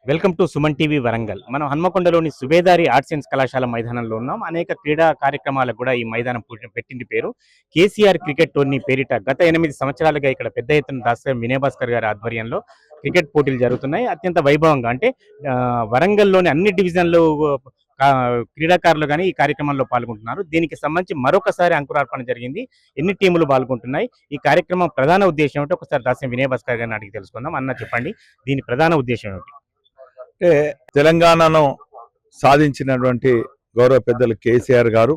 Welcome to Suman TV Warangal. మనం హన్మకొండలోని Subedari arts and కళాశాల మైదానంలో ఉన్నాం. అనేక క్రీడా కార్యక్రమాలకు కూడా ఈ మైదానం పెట్టింది పేరు కేసీఆర్ క్రికెట్ టోర్నీ పేరిట. గత 8 సంవత్సరాలుగా ఇక్కడ పెద్ద ఎత్తున వినయ్ భాస్కర్ గారి ఆధ్వర్యంలో క్రికెట్ పోటీలు జరుగుతున్నాయి. అత్యంత వైభవంగా అంటే వరంగల్లోని అన్ని డివిజన్లు క్రీడాకారులు కానీ ఈ కార్యక్రమంలో పాల్గొంటున్నారు. దీనికి సంబంధించి మరొకసారి అంకురార్పణ జరిగింది. ఎన్ని టీములు పాల్గొంటున్నాయి, ఈ కార్యక్రమం ప్రధాన ఉద్దేశం ఏమిటి, ఒకసారి దాస్యం వినయ్ భాస్కర్ గారిని అడిగి తెలుసుకుందాం. అన్న చెప్పండి, దీని ప్రధాన ఉద్దేశం ఏమిటి? అంటే తెలంగాణను సాధించినటువంటి గౌరవ పెద్దలు కేసీఆర్ గారు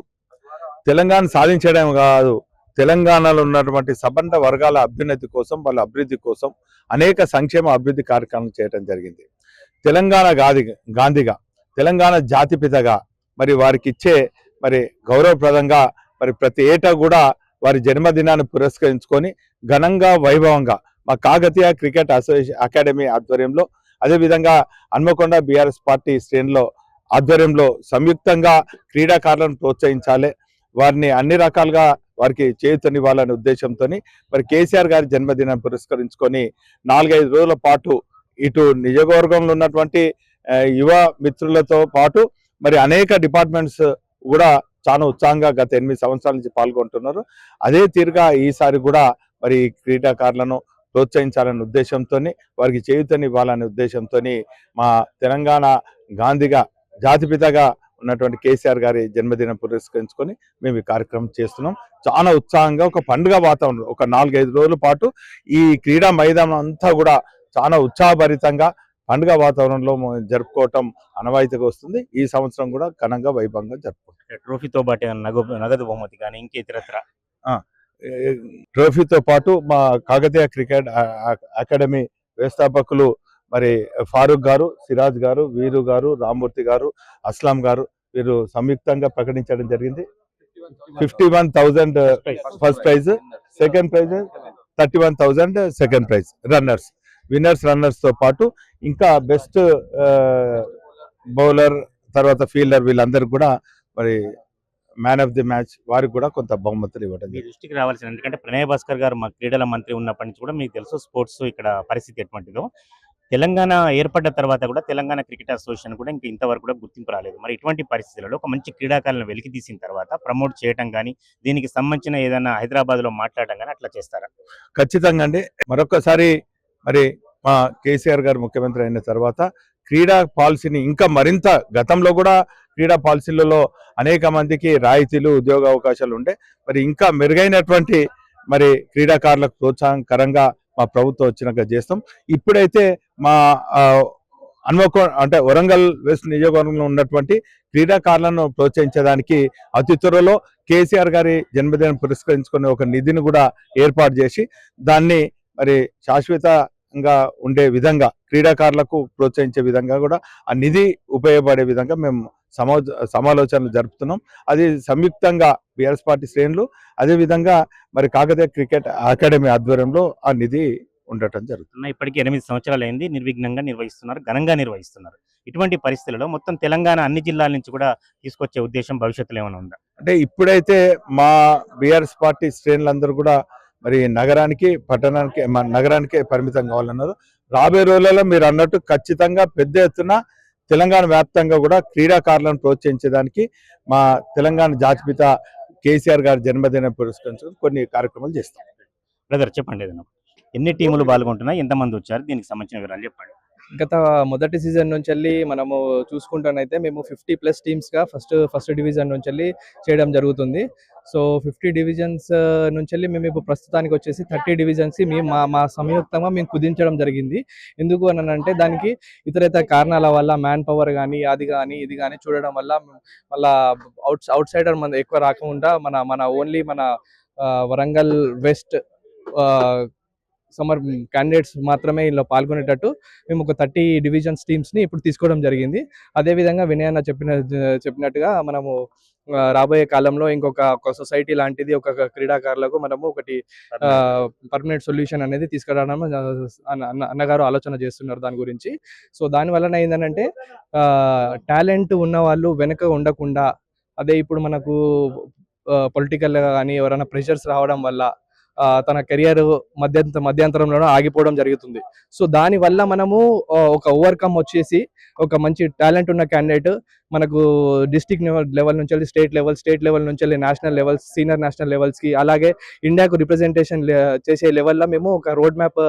తెలంగాణ సాధించడం కాదు, తెలంగాణలో ఉన్నటువంటి సబండ వర్గాల అభ్యున్నతి కోసం, వాళ్ళ అభివృద్ధి కోసం అనేక సంక్షేమ అభివృద్ధి కార్యక్రమాలు చేయడం జరిగింది. తెలంగాణ గాంధీగా, తెలంగాణ జాతిపితగా మరి వారికి ఇచ్చే మరి గౌరవప్రదంగా మరి ప్రతి ఏటా కూడా వారి జన్మదినాన్ని పురస్కరించుకొని ఘనంగా వైభవంగా మా కాకతీయ క్రికెట్ అకాడమీ ఆధ్వర్యంలో, అదేవిధంగా హన్మకొండ బీఆర్ఎస్ పార్టీ శ్రేణులో ఆధ్వర్యంలో సంయుక్తంగా క్రీడాకారులను ప్రోత్సహించాలి, వారిని అన్ని రకాలుగా వారికి చేయూతనివ్వాలనే ఉద్దేశంతో మరి కేసీఆర్ గారి జన్మదినాన్ని పురస్కరించుకొని 4-5 రోజుల పాటు ఇటు నియోజకవర్గంలో ఉన్నటువంటి యువ మిత్రులతో పాటు మరి అనేక డిపార్ట్మెంట్స్ కూడా చాలా ఉత్సాహంగా గత 8 సంవత్సరాల నుంచి పాల్గొంటున్నారు. అదే తీరుగా ఈసారి కూడా మరి క్రీడాకారులను ప్రోత్సహించాలనే ఉద్దేశంతో, వారికి చేయూతనివ్వాలనే ఉద్దేశంతో మా తెలంగాణ గాంధీగా, జాతిపితగా ఉన్నటువంటి కేసీఆర్ గారి జన్మదినం పురస్కరించుకొని మేము ఈ కార్యక్రమం చేస్తున్నాం. చాలా ఉత్సాహంగా ఒక పండుగ వాతావరణంలో ఒక 4-5 రోజుల పాటు ఈ క్రీడా మైదానం అంతా కూడా చాలా ఉత్సాహభరితంగా పండుగ వాతావరణంలో జరుపుకోవటం అనవాయితీగా వస్తుంది. ఈ సంవత్సరం కూడా ఘనంగా వైభవంగా జరుపుకుంటాం. ట్రోఫీతో పాటు నగదు బహుమతి కానీ ఇంకేతరత్ర ట్రోఫీతో పాటు మా కాకతీయ క్రికెట్ అకాడమీ వ్యవస్థాపకులు మరి ఫారూక్ గారు, సిరాజ్ గారు, వీరు గారు, రామ్మూర్తి గారు, అస్లాం గారు వీరు సంయుక్తంగా ప్రకటించడం జరిగింది. 51,000 first prize, second prize 31,000 second prize. Winners తో పాటు ఇంకా బెస్ట్ బౌలర్, తర్వాత ఫీల్డర్ వీళ్ళందరూ కూడా మరి మ్యాన్ ఆఫ్ ది మ్యాచ్ వారికి కూడా కొంత బహుమతులు ఇవ్వడం. మీ దృష్టికి రావాల్సిన, ఎందుకంటే వినయ్ భాస్కర్ గారు మా క్రీడల మంత్రి ఉన్నప్పటి నుంచి కూడా మీకు తెలుసు స్పోర్ట్స్ ఇక్కడ పరిస్థితి ఎటువంటిదో. తెలంగాణ ఏర్పడ్డ తర్వాత కూడా తెలంగాణ క్రికెట్ అసోసియేషన్ కూడా ఇంతవరకు కూడా గుర్తింపు రాలేదు. మరి ఇటువంటి పరిస్థితులలో ఒక మంచి క్రీడాకారులను వెలికి తీసిన తర్వాత ప్రమోట్ చేయడం కానీ, దీనికి సంబంధించిన ఏదైనా హైదరాబాద్లో మాట్లాడడం కానీ అట్లా చేస్తారా? ఖచ్చితంగా అండి. మరొకసారి మరి మా కేసీఆర్ గారు ముఖ్యమంత్రి అయిన తర్వాత క్రీడా పాలసీని ఇంకా మరింత, గతంలో కూడా క్రీడా పాలసీలలో అనేక మందికి రాయితీలు, ఉద్యోగ అవకాశాలు ఉండే, మరి ఇంకా మెరుగైనటువంటి మరి క్రీడాకారులకు ప్రోత్సాహకరంగా మా ప్రభుత్వం వచ్చినాక చేస్తాం. ఇప్పుడైతే మా అంటే వరంగల్ వెస్ట్ నియోజకవర్గంలో ఉన్నటువంటి క్రీడాకారులను ప్రోత్సహించడానికి అతి త్వరలో కేసీఆర్ గారి జన్మదినం పురస్కరించుకునే ఒక నిధిని కూడా ఏర్పాటు చేసి దాన్ని మరి శాశ్వతంగా ఉండే విధంగా, క్రీడాకారులకు ప్రోత్సహించే విధంగా కూడా ఆ నిధి ఉపయోగపడే విధంగా మేము సమాలోచనలు జరుపుతున్నాం. అది సంయుక్తంగా బీఆర్ఎస్ పార్టీ శ్రేణులు, అదేవిధంగా మరి కాకతీయ క్రికెట్ అకాడమీ ఆధ్వర్యంలో ఆ నిధి ఉండటం జరుగుతుంది. ఇప్పటికీ 8 సంవత్సరాలు అయింది, నిర్విఘ్నంగా నిర్వహిస్తున్నారు, ఘనంగా నిర్వహిస్తున్నారు. ఇటువంటి పరిస్థితులలో మొత్తం తెలంగాణ అన్ని జిల్లాల నుంచి కూడా తీసుకొచ్చే ఉద్దేశం భవిష్యత్తులో ఏమైనా ఉందా? అంటే ఇప్పుడైతే మా బీఆర్ఎస్ పార్టీ శ్రేణులందరూ కూడా మరి నగరానికే పరిమితం కావాలన్నారు. రాబోయే రోజులలో మీరు అన్నట్టు ఖచ్చితంగా పెద్ద ఎత్తున తెలంగాణ వ్యాప్తంగా కూడా క్రీడాకారులను ప్రోత్సహించడానికి మా తెలంగాణ జాతిపిత కేసీఆర్ గారి జన్మదినం పురస్కరించుకొని కొన్ని కార్యక్రమాలు చేస్తాం. బ్రదర్ చెప్పండి, ఏదైనా ఎన్ని టీములు పాల్గొంటున్నాయి, ఎంతమంది వచ్చారు, దీనికి సంబంధించిన వివరాలు చెప్పండి. గత మొదటి సీజన్ నుంచి వెళ్ళి మనము చూసుకుంటానైతే మేము 50+ టీమ్స్గా ఫస్ట్ డివిజన్ నుంచి వెళ్ళి చేయడం జరుగుతుంది. సో 50 డివిజన్స్ నుంచి వెళ్ళి మేము ఇప్పుడు ప్రస్తుతానికి వచ్చేసి 30 డివిజన్స్కి మా సంయుక్తంగా మేము కుదించడం జరిగింది. ఎందుకు అని అంటే దానికి ఇతర కారణాల వల్ల మ్యాన్ పవర్ కానీ ఇది కానీ చూడడం వల్ల మళ్ళా అవుట్ సైడర్ మన ఎక్కువ రాకుండా మన ఓన్లీ మన వరంగల్ వెస్ట్ క్యాండిడేట్స్ మాత్రమే ఇలా పాల్గొనేటట్టు మేము ఒక 30 డివిజన్స్ టీమ్స్ని ఇప్పుడు తీసుకోవడం జరిగింది. అదేవిధంగా వినయ్ అన్న చెప్పినట్టుగా మనము రాబోయే కాలంలో ఇంకొక సొసైటీ లాంటిది ఒక క్రీడాకారులకు మనము ఒకటి పర్మనెంట్ సొల్యూషన్ అనేది తీసుకురావడం అన్నగారు ఆలోచన చేస్తున్నారు దాని గురించి. సో దాని వలన ఏంటంటే టాలెంట్ ఉన్న వాళ్ళు వెనక ఉండకుండా, అదే ఇప్పుడు మనకు పొలిటికల్గా కానీ ఎవరైనా ప్రెషర్స్ రావడం వల్ల తన కెరియర్ మధ్యంతరంలోనే ఆగిపోవడం జరుగుతుంది. సో దానివల్ల మనము ఒక ఓవర్కమ్ వచ్చేసి ఒక మంచి టాలెంట్ ఉన్న క్యాండిడేట్ మనకు డిస్ట్రిక్ట్ లెవెల్ నుంచి వెళ్ళి స్టేట్ లెవెల్ నుంచి వెళ్ళి నేషనల్ లెవెల్స్, సీనియర్ నేషనల్ లెవెల్స్కి, అలాగే ఇండియాకు రిప్రజెంటేషన్ చేసే లెవెల్లో మేము ఒక రోడ్ మ్యాప్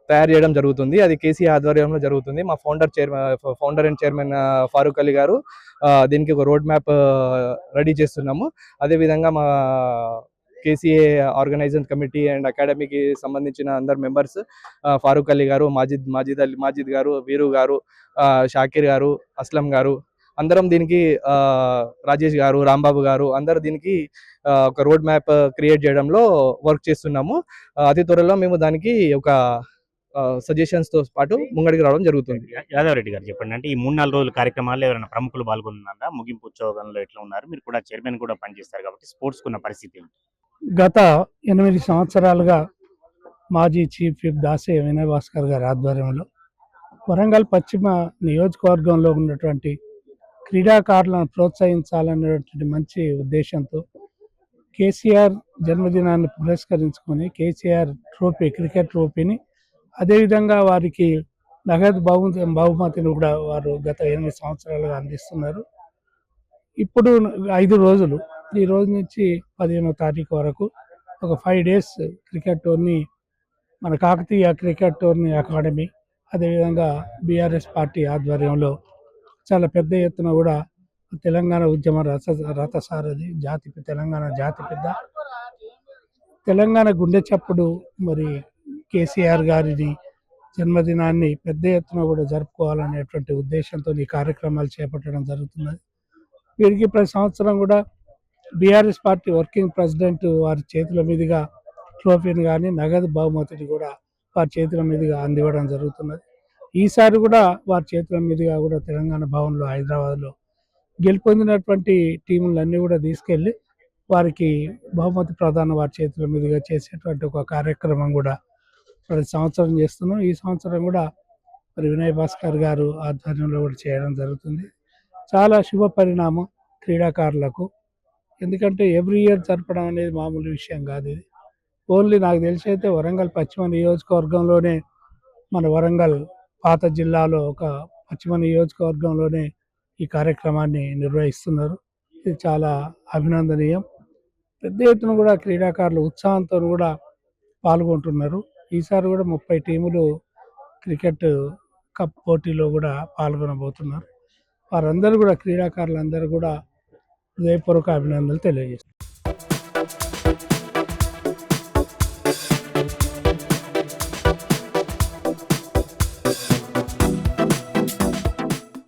తయారు చేయడం జరుగుతుంది. అది కేసీఆర్ ఆధ్వర్యంలో జరుగుతుంది. మా founder and chairman Farooq Ali గారు దీనికి ఒక రోడ్ మ్యాప్ రెడీ చేస్తున్నాము. అదేవిధంగా మా కేసీఏ ఆర్గనైజింగ్ కమిటీ అండ్ అకాడమీకి సంబంధించిన అందరు మెంబర్స్, ఫారూక్ అలీ గారు, మాజిద్ గారు, వీరు గారు, షాకీర్ గారు, అస్లం గారు, అందరం దీనికి రాజేష్ గారు, రాంబాబు గారు, అందరు దీనికి ఒక రోడ్ మ్యాప్ క్రియేట్ చేయడంలో వర్క్ చేస్తున్నాము. అతి త్వరలో మేము దానికి ఒక సజెషన్స్ తో పాటు ముంగడికి రావడం జరుగుతుంది. యాదవ్ రెడ్డి గారు చెప్పండి, అంటే ఈ 3-4 రోజుల కార్యక్రమాల్లో ఎవరైనా ప్రముఖులు పాల్గొన్నారా? ముగింపు ఉత్సవంలో ఎట్లా ఉన్నారు? మీరు కూడా చైర్మన్ కూడా పనిచేస్తారు కాబట్టి స్పోర్ట్స్ కున్న పరిస్థితి ఏంటి? గత 8 సంవత్సరాలుగా మాజీ చీఫ్ విప్ దాసే వినయ్ భాస్కర్ గారి ఆధ్వర్యంలో వరంగల్ పశ్చిమ నియోజకవర్గంలో ఉన్నటువంటి క్రీడాకారులను ప్రోత్సహించాలనేటువంటి మంచి ఉద్దేశంతో కేసీఆర్ జన్మదినాన్ని పురస్కరించుకొని కేసీఆర్ ట్రోఫీ, క్రికెట్ ట్రోఫీని, అదేవిధంగా వారికి నగదు బహుమతిని కూడా వారు గత 8 సంవత్సరాలుగా అందిస్తున్నారు. ఇప్పుడు 5 రోజులు, ఈ రోజు నుంచి 15వ తారీఖు వరకు ఒక 5 days క్రికెట్ టోర్నీ మన కాకతీయ క్రికెట్ టోర్నీ అకాడమీ, అదేవిధంగా బీఆర్ఎస్ పార్టీ ఆధ్వర్యంలో చాలా పెద్ద ఎత్తున కూడా తెలంగాణ ఉద్యమ రథసారథి, తెలంగాణ జాతి పెద్ద, తెలంగాణ గుండె చప్పుడు మరి కేసీఆర్ గారిని జన్మదినాన్ని పెద్ద ఎత్తున కూడా జరుపుకోవాలనేటువంటి ఉద్దేశంతో ఈ కార్యక్రమాలు చేపట్టడం జరుగుతున్నది. వీరికి ప్రతి సంవత్సరం కూడా బీఆర్ఎస్ పార్టీ వర్కింగ్ ప్రెసిడెంట్ వారి చేతుల మీదుగా ట్రోఫీని కానీ నగదు బహుమతిని కూడా వారి చేతుల మీదుగా అందివ్వడం జరుగుతున్నది. ఈసారి కూడా వారి చేతుల మీదుగా కూడా తెలంగాణ భవన్లో హైదరాబాద్లో గెలుపొందినటువంటి టీములన్నీ కూడా తీసుకెళ్ళి వారికి బహుమతి ప్రదానం వారి చేతుల మీదుగా చేసేటువంటి ఒక కార్యక్రమం కూడా ప్రతి సంవత్సరం చేస్తున్నాం. ఈ సంవత్సరం కూడా మరి వినయ్ భాస్కర్ గారు ఆధ్వర్యంలో కూడా చేయడం జరుగుతుంది. చాలా శుభ పరిణామం క్రీడాకారులకు, ఎందుకంటే ఎవ్రీ ఇయర్ జరపడం అనేది మామూలు విషయం కాదు. ఇది ఓన్లీ నాకు తెలిసి అయితే వరంగల్ పశ్చిమ నియోజకవర్గంలోనే, మన వరంగల్ పాత జిల్లాలో ఒక పశ్చిమ నియోజకవర్గంలోనే ఈ కార్యక్రమాన్ని నిర్వహిస్తున్నారు. ఇది చాలా అభినందనీయం. పెద్ద ఎత్తున కూడా క్రీడాకారులు ఉత్సాహంతో కూడా పాల్గొంటున్నారు. ఈసారి కూడా 30 టీములు క్రికెట్ కప్ పోటీలో కూడా పాల్గొనబోతున్నారు. వారందరూ కూడా క్రీడాకారులందరూ కూడా హృదయపూర్వక అభినందనలు తెలియజేస్తారు.